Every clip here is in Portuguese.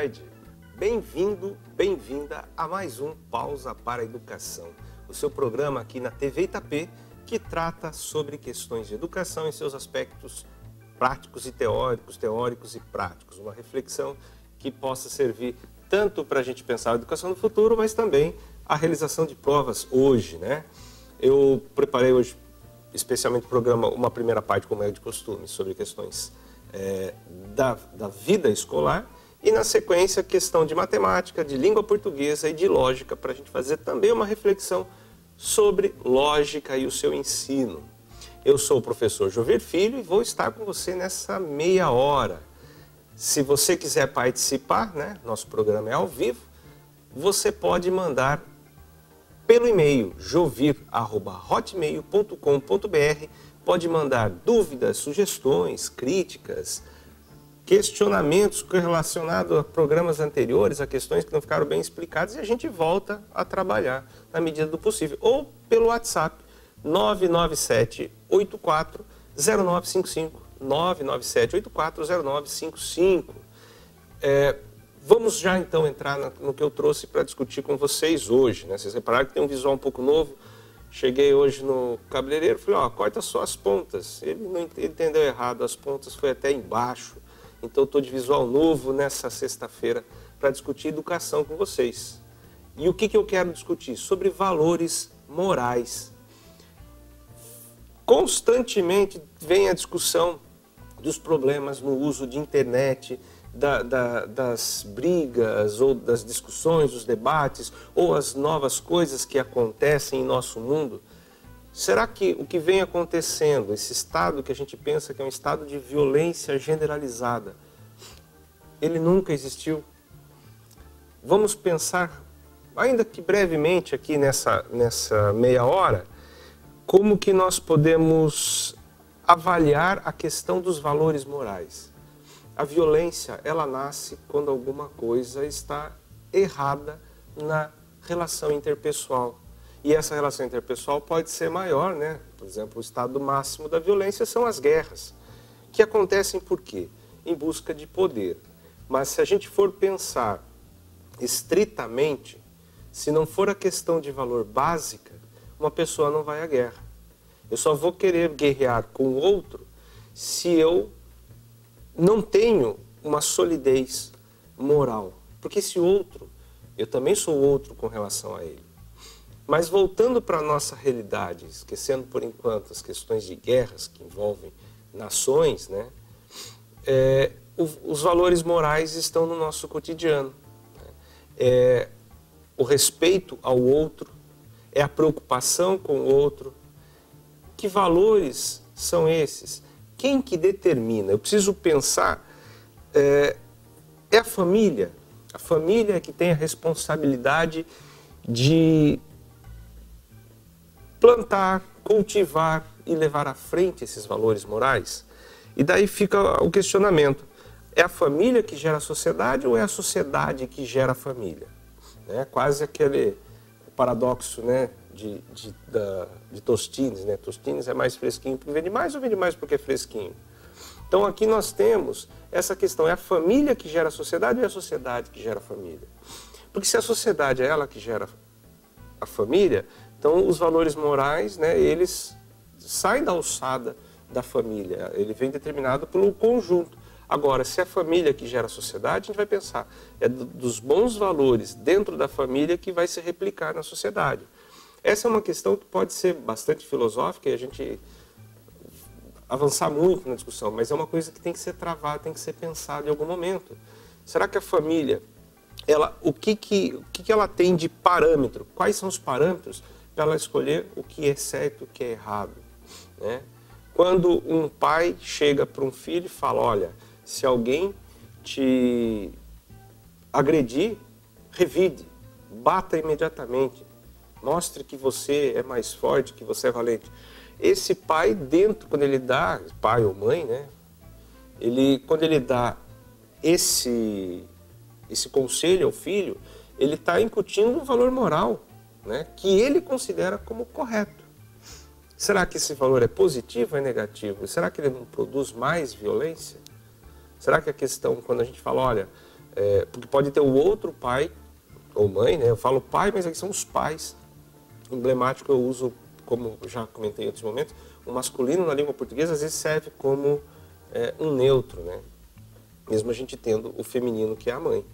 tarde. Bem-vindo, bem-vinda a mais um Pausa para a Educação, o seu programa aqui na TV Itapê, que trata sobre questões de educação em seus aspectos práticos e teóricos e práticos. Uma reflexão que possa servir tanto para a gente pensar a educação no futuro, mas também a realização de provas hoje, né? Eu preparei hoje, especialmente o programa, uma primeira parte, como é de costume, sobre questões da vida escolar e, na sequência, questão de matemática, de língua portuguesa e de lógica, para a gente fazer também uma reflexão sobre lógica e o seu ensino. Eu sou o professor Jovir Filho e vou estar com você nessa meia hora. Se você quiser participar, né, nosso programa é ao vivo, você pode mandar pelo e-mail jovir@hotmail.com.br, pode mandar dúvidas, sugestões, críticas, questionamentos relacionados a programas anteriores, a questões que não ficaram bem explicadas, e a gente volta a trabalhar na medida do possível. Ou pelo WhatsApp 997-840955, 997-840955. Vamos já então entrar no que eu trouxe para discutir com vocês hoje, né? Vocês repararam que tem um visual um pouco novo. Cheguei hoje no cabeleireiro, falei, corta só as pontas. Ele não entendeu errado, as pontas foi até embaixo. Então, estou de visual novo nessa sexta-feira para discutir educação com vocês. E o que eu quero discutir? Sobre valores morais. Constantemente vem a discussão dos problemas no uso de internet, das brigas ou das discussões, dos debates, ou as novas coisas que acontecem em nosso mundo. Será que o que vem acontecendo, esse estado que a gente pensa que é um estado de violência generalizada, ele nunca existiu? Vamos pensar, ainda que brevemente aqui nessa meia hora, como que nós podemos avaliar a questão dos valores morais. A violência, ela nasce quando alguma coisa está errada na relação interpessoal. E essa relação interpessoal pode ser maior, né? Por exemplo, o estado máximo da violência são as guerras, que acontecem por quê? Em busca de poder. Mas se a gente for pensar estritamente, se não for a questão de valor básica, uma pessoa não vai à guerra. Eu só vou querer guerrear com o outro se eu não tenho uma solidez moral. Porque esse outro, eu também sou outro com relação a ele. Mas voltando para a nossa realidade, esquecendo por enquanto as questões de guerras que envolvem nações, né? Os valores morais estão no nosso cotidiano. O respeito ao outro, é a preocupação com o outro. Que valores são esses? Quem que determina? Eu preciso pensar, é a família. A família é que tem a responsabilidade de plantar, cultivar e levar à frente esses valores morais. E daí fica o questionamento. É a família que gera a sociedade ou é a sociedade que gera a família? Quase aquele paradoxo, né, de Tostines, né? Tostines é mais fresquinho porque vende mais ou vende mais porque é fresquinho? Então aqui nós temos essa questão, é a família que gera a sociedade ou é a sociedade que gera a família? Porque se a sociedade é ela que gera a família, então os valores morais, né, eles saem da alçada da família, ele vem determinado pelo conjunto. Agora, se é a família que gera a sociedade, a gente vai pensar, é dos bons valores dentro da família que vai se replicar na sociedade. Essa é uma questão que pode ser bastante filosófica e a gente avançar muito na discussão, mas é uma coisa que tem que ser travada, tem que ser pensada em algum momento. Será que a família, o que ela tem de parâmetro? Quais são os parâmetros para ela escolher o que é certo e o que é errado? Né? Quando um pai chega para um filho e fala, olha, se alguém te agredir, revide, bata imediatamente, mostre que você é mais forte, que você é valente. Esse pai quando ele dá, pai ou mãe, né? Quando ele dá esse conselho ao filho, ele está incutindo um valor moral, né? Que ele considera como correto. Será que esse valor é positivo ou é negativo? Será que ele não produz mais violência? Será que a questão, quando a gente fala, olha, Porque pode ter o outro pai ou mãe, né? Eu falo pai, mas aqui são os pais. Emblemático eu uso, como já comentei em outros momentos, o masculino na língua portuguesa às vezes serve como um neutro, né? Mesmo a gente tendo o feminino, que é a mãe.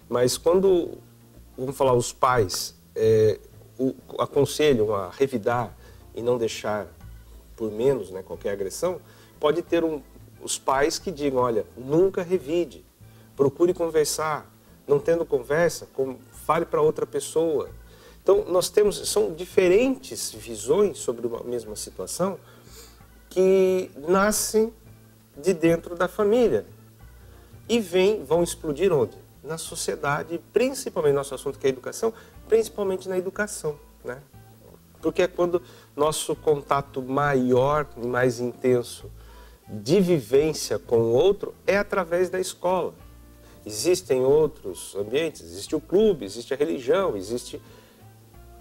Mas quando, vamos falar, os pais aconselham a revidar e não deixar por menos, né, qualquer agressão, pode ter os pais que digam, olha, nunca revide, procure conversar, não tendo conversa, fale para outra pessoa. Então, são diferentes visões sobre uma mesma situação que nascem de dentro da família e vão explodir onde? Na sociedade, principalmente, nosso assunto que é a educação, principalmente na educação, né? Porque é quando nosso contato maior e mais intenso de vivência com o outro é através da escola. Existem outros ambientes, existe o clube, existe a religião, existe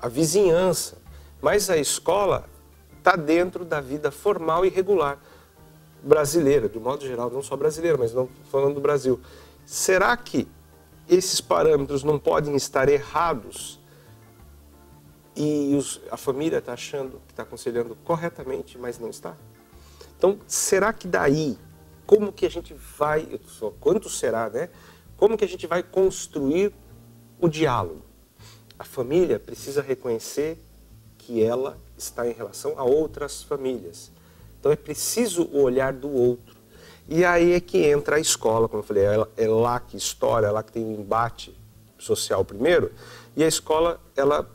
a vizinhança, mas a escola está dentro da vida formal e regular brasileira, de modo geral, não só brasileira, mas não falando do Brasil. Será que esses parâmetros não podem estar errados e a família está achando que está aconselhando corretamente, mas não está? Então, será que daí, como que a gente vai, quanto será, né? Como que a gente vai construir o diálogo? A família precisa reconhecer que ela está em relação a outras famílias. Então é preciso o olhar do outro. E aí é que entra a escola, como eu falei, é lá que estoura, é lá que tem um embate social primeiro. E a escola, ela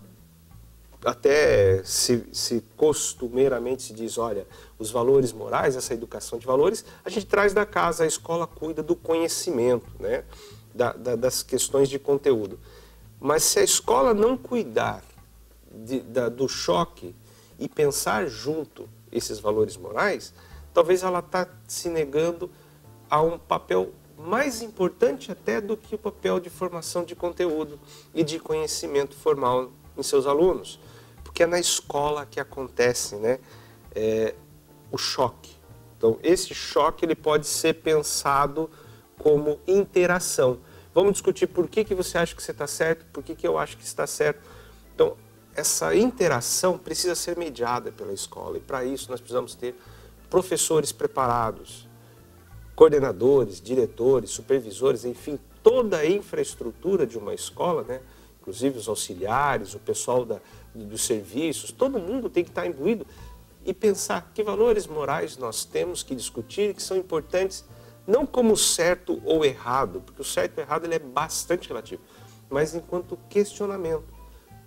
até se costumeiramente se diz, olha, os valores morais, essa educação de valores, a gente traz da casa, a escola cuida do conhecimento, né? Das questões de conteúdo. Mas se a escola não cuidar do choque e pensar junto esses valores morais, talvez ela está se negando a um papel mais importante até do que o papel de formação de conteúdo e de conhecimento formal em seus alunos. Porque é na escola que acontece, né, o choque. Então, esse choque ele pode ser pensado como interação. Vamos discutir por que você acha que você está certo, por que eu acho que está certo. Então, essa interação precisa ser mediada pela escola. E para isso nós precisamos ter professores preparados, coordenadores, diretores, supervisores, enfim, toda a infraestrutura de uma escola, né? Inclusive os auxiliares, o pessoal dos serviços, todo mundo tem que estar imbuído e pensar que valores morais nós temos que discutir, que são importantes, não como certo ou errado, porque o certo e o errado ele é bastante relativo, mas enquanto questionamento,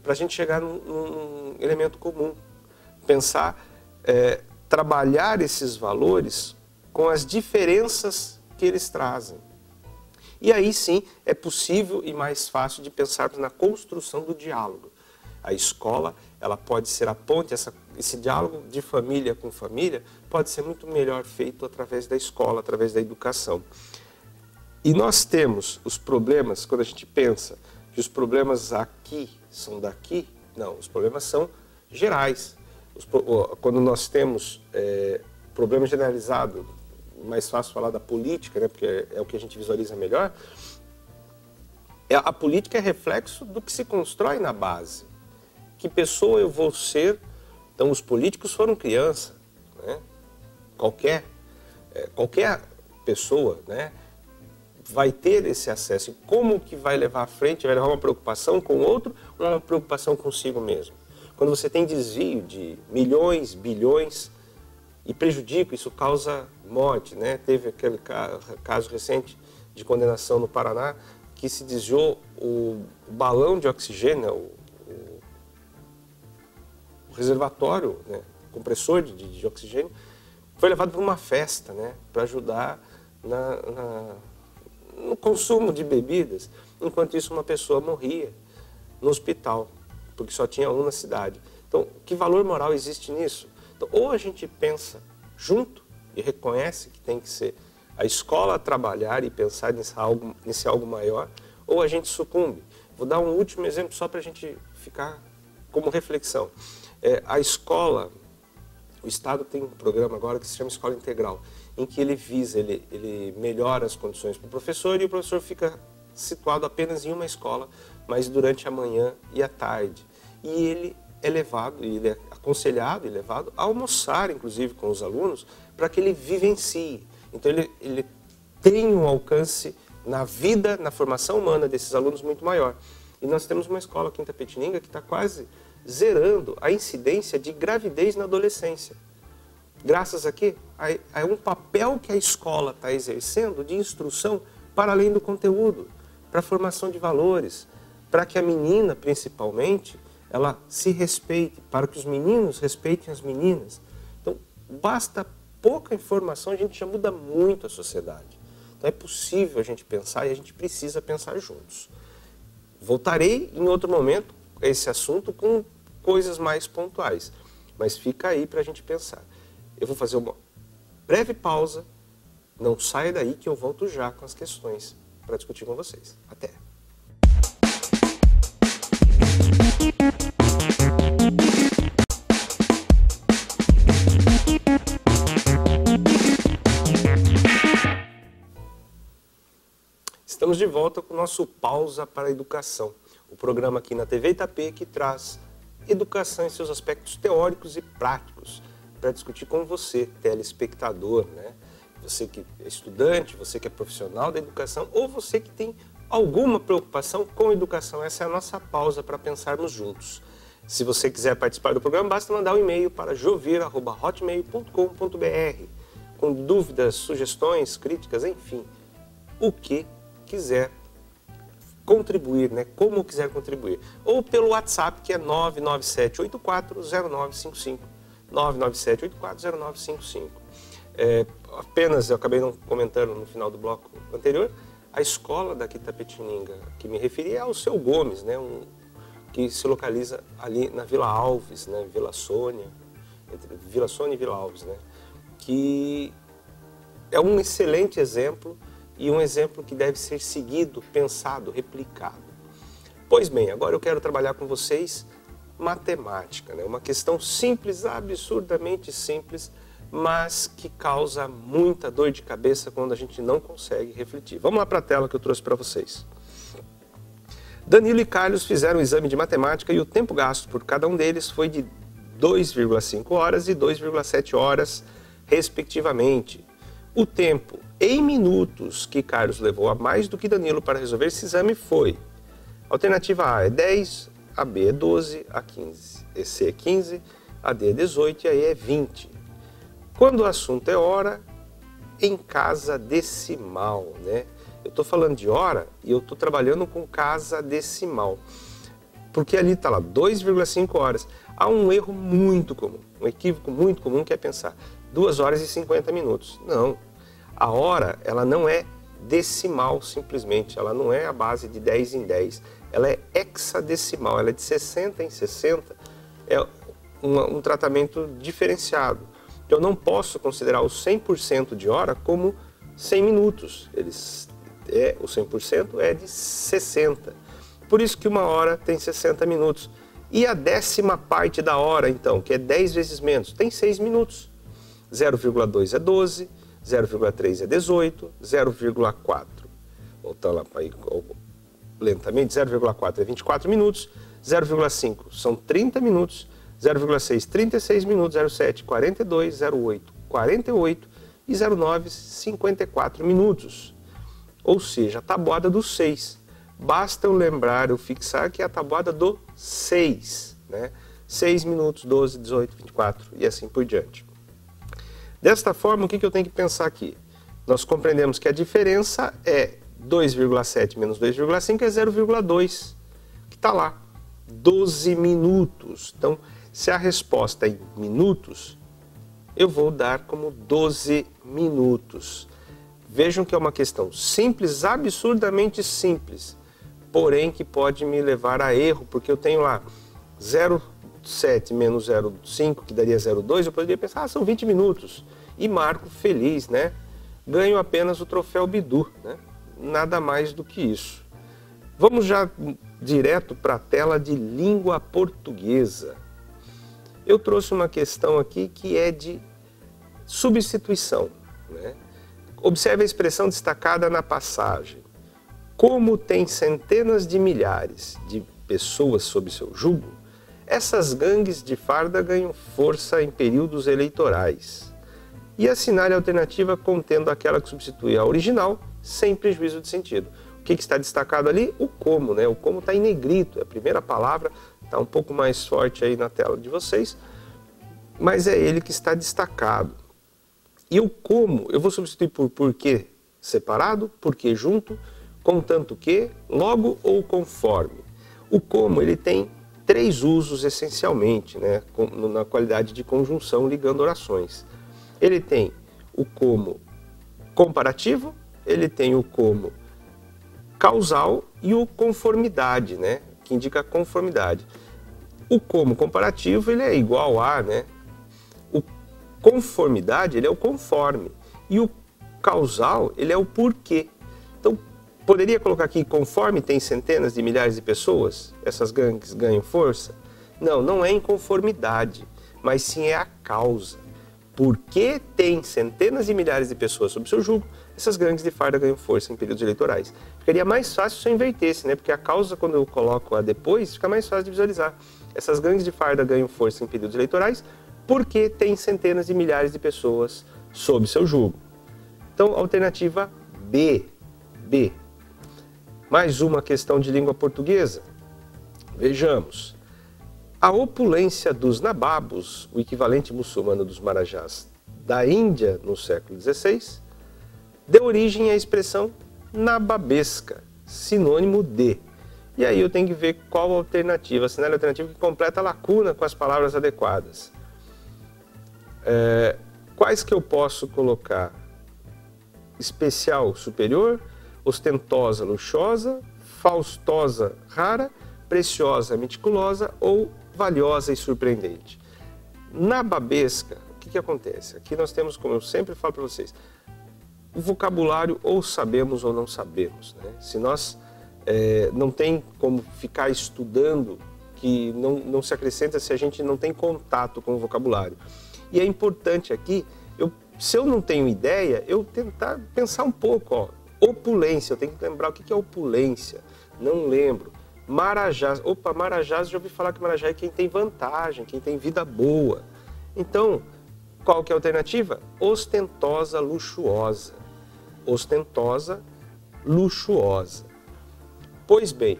para a gente chegar num elemento comum. Pensar, trabalhar esses valores com as diferenças que eles trazem. E aí sim é possível e mais fácil de pensarmos na construção do diálogo. A escola, ela pode ser a ponte, esse diálogo de família com família pode ser muito melhor feito através da escola, através da educação. E nós temos os problemas, quando a gente pensa que os problemas aqui são daqui, não, os problemas são gerais. Quando nós temos problema generalizado, mais fácil falar da política, né, porque é o que a gente visualiza melhor, a política é reflexo do que se constrói na base. Que pessoa eu vou ser? Então, os políticos foram criança, né? Qualquer pessoa, né, vai ter esse acesso. E como que vai levar à frente? Vai levar uma preocupação com o outro ou uma preocupação consigo mesmo? Quando você tem desvio de milhões, bilhões e prejudica, isso causa morte, né? Teve aquele caso recente de condenação no Paraná que se desviou o balão de oxigênio, o reservatório, né, compressor de oxigênio, foi levado para uma festa, né, para ajudar no consumo de bebidas. Enquanto isso, uma pessoa morria no hospital, porque só tinha um na cidade. Então, que valor moral existe nisso? Então, ou a gente pensa junto e reconhece que tem que ser a escola a trabalhar e pensar nesse algo maior, ou a gente sucumbe. Vou dar um último exemplo só para a gente ficar como reflexão. A escola, o Estado tem um programa agora que se chama Escola Integral, em que ele visa, ele melhora as condições para o professor e o professor fica situado apenas em uma escola, mas durante a manhã e a tarde. E ele é levado, ele é aconselhado e levado a almoçar, inclusive, com os alunos, para que ele vivencie. Então ele tem um alcance na vida, na formação humana desses alunos muito maior. E nós temos uma escola aqui em Itapetininga que está quase zerando a incidência de gravidez na adolescência. Graças a quê? A um papel que a escola está exercendo de instrução para além do conteúdo, para a formação de valores, para que a menina, principalmente, ela se respeite, para que os meninos respeitem as meninas. Então, basta pouca informação, a gente já muda muito a sociedade. Então, é possível a gente pensar e a gente precisa pensar juntos. Voltarei em outro momento a esse assunto com coisas mais pontuais, mas fica aí para a gente pensar. Eu vou fazer uma breve pausa, não saia daí que eu volto já com as questões para discutir com vocês. Até! Estamos de volta com o nosso Pausa para a Educação, o programa aqui na TV Itapê que traz educação em seus aspectos teóricos e práticos para discutir com você, telespectador, né? Você que é estudante, você que é profissional da educação ou você que tem alguma preocupação com a educação. Essa é a nossa pausa para pensarmos juntos. Se você quiser participar do programa, basta mandar um e-mail para jovir@hotmail.com.br com dúvidas, sugestões, críticas, enfim, o que quiser contribuir, né? Como quiser contribuir. Ou pelo WhatsApp, que é 997-840955. 997-840955. Apenas, eu acabei não comentando no final do bloco anterior, a escola daqui de Itapetininga, que me referi, é o Seu Gomes, né? Que se localiza ali na Vila Alves, né? Vila Sônia, entre Vila Sônia e Vila Alves, né? Que é um excelente exemplo e um exemplo que deve ser seguido, pensado, replicado. Pois bem, agora eu quero trabalhar com vocês matemática, né? Uma questão simples, absurdamente simples, mas que causa muita dor de cabeça quando a gente não consegue refletir. Vamos lá para a tela que eu trouxe para vocês. Danilo e Carlos fizeram um exame de matemática e o tempo gasto por cada um deles foi de 2,5 horas e 2,7 horas, respectivamente. O tempo em minutos que Carlos levou a mais do que Danilo para resolver esse exame foi: alternativa A é 10, a B é 12, a 15, a C é 15, a D é 18 e a E é 20. Quando o assunto é hora, em casa decimal, né? Eu estou falando de hora e eu estou trabalhando com casa decimal, porque ali está lá 2,5 horas. Há um erro muito comum, um equívoco muito comum que é pensar 2 horas e 50 minutos. Não, a hora ela não é decimal simplesmente, ela não é a base de 10 em 10, ela é hexadecimal, ela é de 60 em 60, é um tratamento diferenciado. Eu não posso considerar os 100% de hora como 100 minutos, o 100% é de 60. Por isso que uma hora tem 60 minutos. E a 10ª parte da hora, então, que é 10 vezes menos, tem 6 minutos. 0,2 é 12, 0,3 é 18, 0,4. Voltando lá para aí lentamente, 0,4 é 24 minutos, 0,5 são 30 minutos, 0,6, 36 minutos, 0,7, 42, 0,8, 48 e 0,9, 54 minutos. Ou seja, a tabuada do 6. Basta eu lembrar, eu fixar que é a tabuada do 6, né? 6 minutos, 12, 18, 24 e assim por diante. Desta forma, o que eu tenho que pensar aqui? Nós compreendemos que a diferença é 2,7 menos 2,5 é 0,2, que está lá, 12 minutos. Então, se a resposta é em minutos, eu vou dar como 12 minutos. Vejam que é uma questão simples, absurdamente simples, porém que pode me levar a erro, porque eu tenho lá 0,7 menos 0,5, que daria 0,2, eu poderia pensar, são 20 minutos, e marco feliz, né? Ganho apenas o troféu Bidu, né? Nada mais do que isso. Vamos já direto para a tela de língua portuguesa. Eu trouxe uma questão aqui que é de substituição, né? Observe a expressão destacada na passagem. como tem centenas de milhares de pessoas sob seu jugo, essas gangues de farda ganham força em períodos eleitorais. E assinale a alternativa contendo aquela que substitui a original, sem prejuízo de sentido. O que está destacado ali? O como, né? O como está em negrito, é a primeira palavra, está um pouco mais forte aí na tela de vocês, mas é ele que está destacado. E o como, eu vou substituir por porquê separado, porquê junto, contanto que, logo ou conforme. O como, ele tem 3 usos essencialmente, né? Na qualidade de conjunção ligando orações. Ele tem o como comparativo, ele tem o como causal e o conformidade, né? Que indica conformidade. O como comparativo, ele é igual a, né? O conformidade, ele é o conforme. E o causal, ele é o porquê. Então, poderia colocar aqui, conforme tem centenas de milhares de pessoas, essas gangues ganham força? Não, não é em conformidade, mas sim é a causa. Porque tem centenas de milhares de pessoas sob seu jugo, essas gangues de farda ganham força em períodos eleitorais. Ficaria mais fácil se eu invertesse, né? Porque a causa, quando eu coloco a depois, fica mais fácil de visualizar. Essas gangues de farda ganham força em períodos eleitorais porque tem centenas de milhares de pessoas sob seu jugo. Então, alternativa B. B. Mais uma questão de língua portuguesa. Vejamos. A opulência dos nababos, o equivalente muçulmano dos marajás da Índia no século XVI, deu origem à expressão nababesca, sinônimo de. E aí eu tenho que ver qual alternativa, assinale a alternativa que completa a lacuna com as palavras adequadas. Quais que eu posso colocar? Especial, superior, ostentosa, luxuosa, faustosa, rara, preciosa, meticulosa ou valiosa e surpreendente. Nababesca, o que acontece? Aqui nós temos, como eu sempre falo para vocês, o vocabulário ou sabemos ou não sabemos, né? Se nós não tem como ficar estudando, que não se acrescenta se a gente não tem contato com o vocabulário. E é importante aqui, se eu não tenho ideia, eu tentar pensar um pouco, ó, opulência, eu tenho que lembrar o que é opulência, não lembro. Marajás, opa, Marajás, já ouvi falar que Marajá é quem tem vantagem, quem tem vida boa. Então, qual que é a alternativa? Ostentosa, luxuosa. Ostentosa, luxuosa. Pois bem,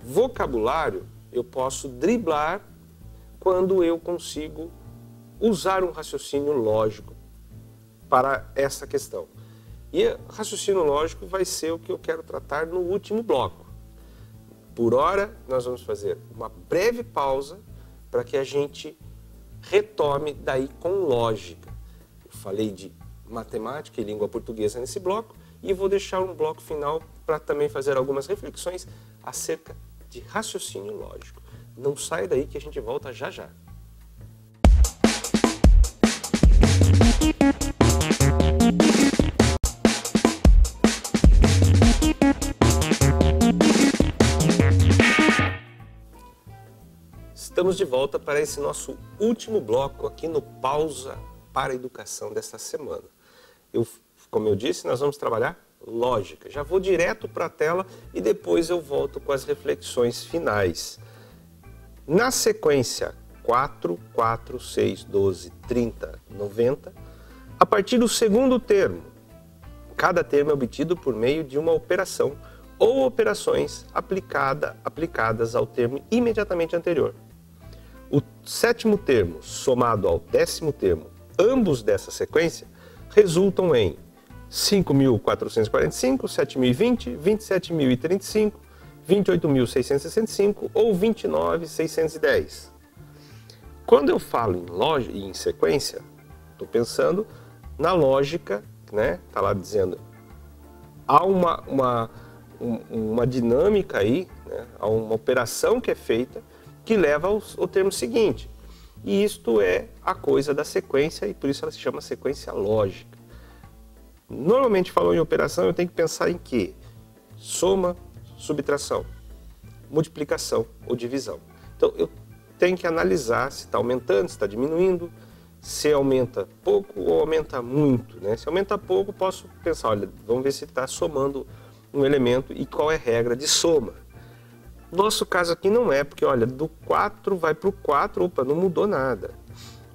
vocabulário eu posso driblar quando eu consigo usar um raciocínio lógico para essa questão. E raciocínio lógico vai ser o que eu quero tratar no último bloco. Por hora, nós vamos fazer uma breve pausa para que a gente retome daí com lógica. Eu falei de matemática e língua portuguesa nesse bloco e vou deixar um bloco final para também fazer algumas reflexões acerca de raciocínio lógico. Não saia daí que a gente volta já já. Estamos de volta para esse nosso último bloco aqui no Pausa para a Educação desta semana. Como eu disse, nós vamos trabalhar lógica. Já vou direto para a tela e depois eu volto com as reflexões finais. Na sequência 4, 4, 6, 12, 30, 90, a partir do segundo termo, cada termo é obtido por meio de uma operação ou operações aplicadas ao termo imediatamente anterior. O sétimo termo somado ao 10º termo, ambos dessa sequência, resultam em 5.445, 7.020, 27.035, 28.665 ou 29.610. Quando eu falo em sequência, estou pensando na lógica, né? Está lá dizendo, há uma dinâmica aí, né? Há uma operação que é feita que leva ao termo seguinte. E isto é a coisa da sequência e por isso ela se chama sequência lógica. Normalmente falando em operação, eu tenho que pensar em quê? Soma, subtração, multiplicação ou divisão. Então eu tenho que analisar se está aumentando, se está diminuindo, se aumenta pouco ou aumenta muito, né? Se aumenta pouco, posso pensar, olha, vamos ver se está somando um elemento e qual é a regra de soma. Nosso caso aqui não é, porque olha, do 4 vai para o 4, opa, não mudou nada.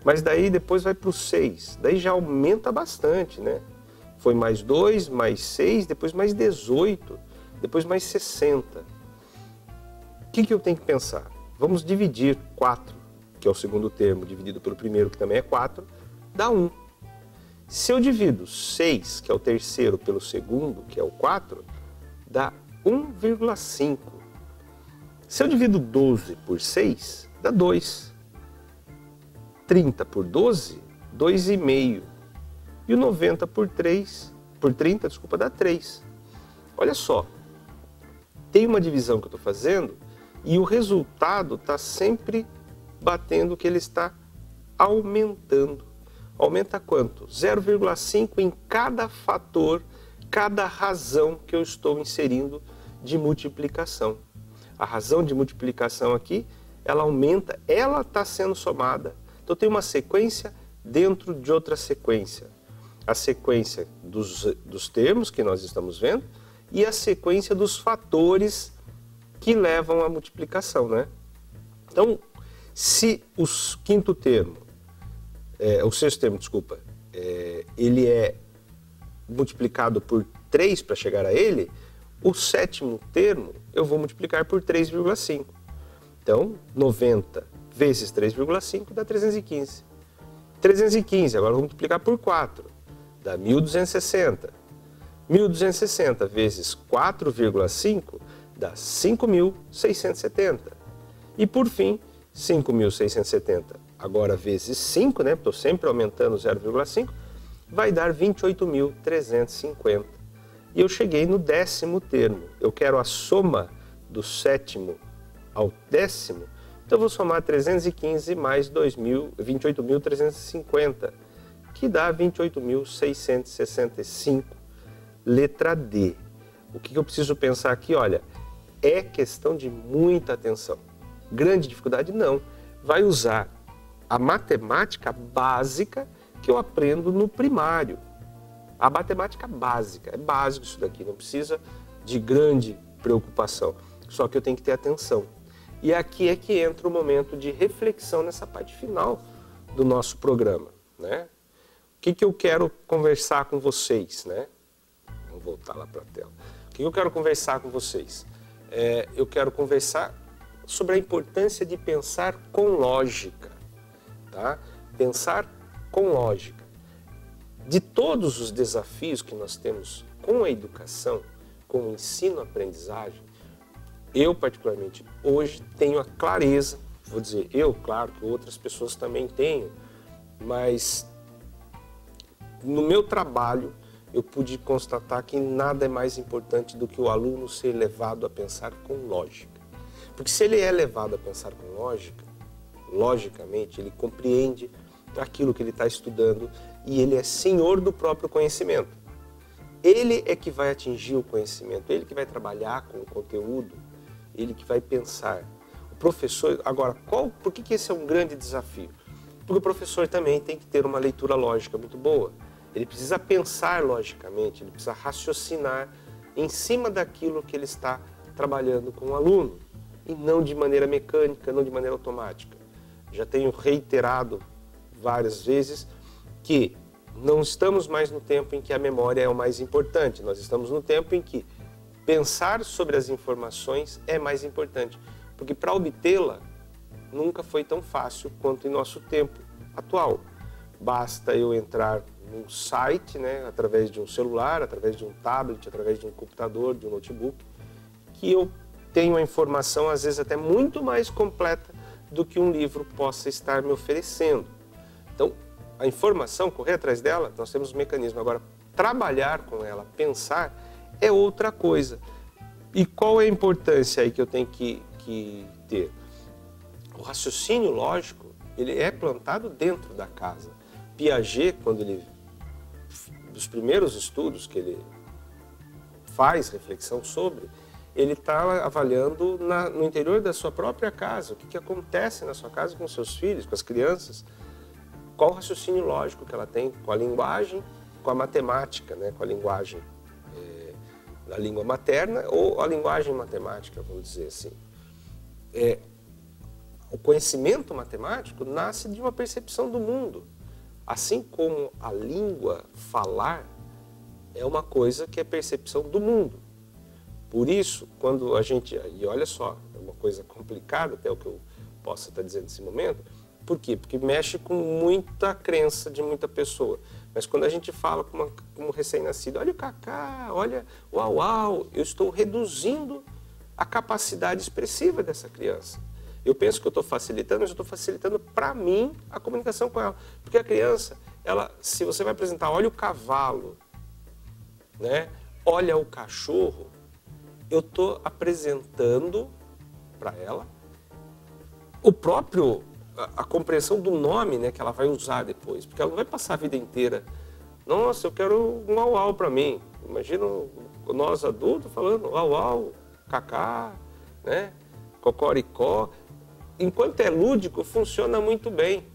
Mas daí depois vai para o 6, daí já aumenta bastante, né? Foi mais 2, mais 6, depois mais 18, depois mais 60. O que eu tenho que pensar? Vamos dividir 4, que é o segundo termo, dividido pelo primeiro, que também é 4, dá 1. Se eu divido 6, que é o terceiro, pelo segundo, que é o 4, dá 1,5. Se eu divido 12 por 6, dá 2. 30 por 12, 2,5. E o 90 por 30, dá 3. Olha só, tem uma divisão que eu estou fazendo e o resultado está sempre batendo que ele está aumentando. Aumenta quanto? 0,5 em cada fator, cada razão que eu estou inserindo de multiplicação. A razão de multiplicação aqui, ela aumenta, ela está sendo somada. Então tem uma sequência dentro de outra sequência. A sequência dos termos que nós estamos vendo e a sequência dos fatores que levam à multiplicação, né? Então, se o sexto termo, ele é multiplicado por 3 para chegar a ele, o sétimo termo eu vou multiplicar por 3,5. Então, 90 vezes 3,5 dá 315. 315, agora eu vou multiplicar por 4, dá 1.260. 1.260 vezes 4,5 dá 5.670. E por fim, 5.670 agora vezes 5, né? Estou sempre aumentando 0,5, vai dar 28.350. E eu cheguei no décimo termo. Eu quero a soma do sétimo ao décimo, então eu vou somar 315 mais 28.350, que dá 28.665, letra D. O que eu preciso pensar aqui? Olha, é questão de muita atenção. Grande dificuldade? Não. Vai usar a matemática básica que eu aprendo no primário. A matemática básica, é básico isso daqui, não precisa de grande preocupação. Só que eu tenho que ter atenção. E aqui é que entra o momento de reflexão nessa parte final do nosso programa, né? O que eu quero conversar com vocês, né? Vamos voltar lá para a tela. O que eu quero conversar com vocês? Eu quero conversar sobre a importância de pensar com lógica, tá? Pensar com lógica. De todos os desafios que nós temos com a educação, com o ensino-aprendizagem, eu particularmente hoje tenho a clareza, vou dizer eu, claro que outras pessoas também tenham, mas no meu trabalho eu pude constatar que nada é mais importante do que o aluno ser levado a pensar com lógica. Porque se ele é levado a pensar com lógica, logicamente ele compreende aquilo que ele está estudando e ele é senhor do próprio conhecimento. Ele é que vai atingir o conhecimento, ele que vai trabalhar com o conteúdo, ele que vai pensar. O professor, agora, por que esse é um grande desafio? Porque o professor também tem que ter uma leitura lógica muito boa. Ele precisa pensar logicamente, ele precisa raciocinar em cima daquilo que ele está trabalhando com o aluno, e não de maneira mecânica, não de maneira automática. Já tenho reiterado várias vezes que não estamos mais no tempo em que a memória é o mais importante, nós estamos no tempo em que pensar sobre as informações é mais importante, porque para obtê-la nunca foi tão fácil quanto em nosso tempo atual. Basta eu entrar num site, né, através de um celular, através de um tablet, através de um computador, de um notebook, que eu tenho a informação, às vezes até muito mais completa do que um livro possa estar me oferecendo. Então, a informação, correr atrás dela, nós temos um mecanismo. Agora, trabalhar com ela, pensar, é outra coisa. E qual é a importância aí que eu tenho que ter? O raciocínio lógico, ele é plantado dentro da casa. Piaget, dos primeiros estudos que ele faz reflexão sobre, ele está avaliando no interior da sua própria casa, o que acontece na sua casa com os seus filhos, com as crianças, qual o raciocínio lógico que ela tem com a linguagem, com a matemática, né, com a linguagem da língua materna ou a linguagem matemática, vamos dizer assim. O conhecimento matemático nasce de uma percepção do mundo. Assim como a língua falar é uma coisa que é percepção do mundo. Por isso, quando a gente... E olha só, é uma coisa complicada, até o que eu possa estar dizendo nesse momento. Por quê? Porque mexe com muita crença de muita pessoa. Mas quando a gente fala com um recém-nascido, olha o Cacá, olha o Uau Uau, eu estou reduzindo a capacidade expressiva dessa criança. Eu penso que eu estou facilitando, mas eu estou facilitando para mim a comunicação com ela. Porque a criança, se você vai apresentar, olha o cavalo, né? Olha o cachorro, eu estou apresentando para ela a compreensão do nome, né, que ela vai usar depois. Porque ela não vai passar a vida inteira, nossa, eu quero um Uau Uau para mim. Imagina nós adultos falando Uau Uau, Cacá, né? Cocoricó. Enquanto é lúdico, funciona muito bem.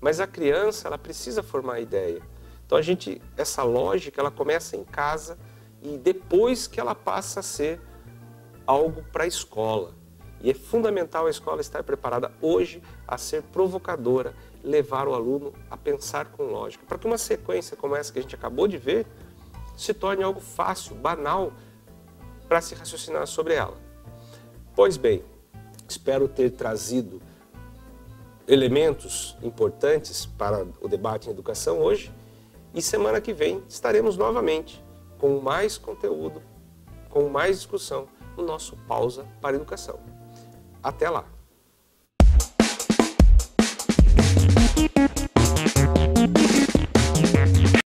Mas a criança, ela precisa formar a ideia. Então essa lógica, ela começa em casa e depois que ela passa a ser algo para a escola. E é fundamental a escola estar preparada hoje a ser provocadora, levar o aluno a pensar com lógica, para que uma sequência como essa que a gente acabou de ver se torne algo fácil, banal, para se raciocinar sobre ela. Pois bem, espero ter trazido elementos importantes para o debate em educação hoje e semana que vem estaremos novamente com mais conteúdo, com mais discussão no nosso Pausa para a Educação. Até lá!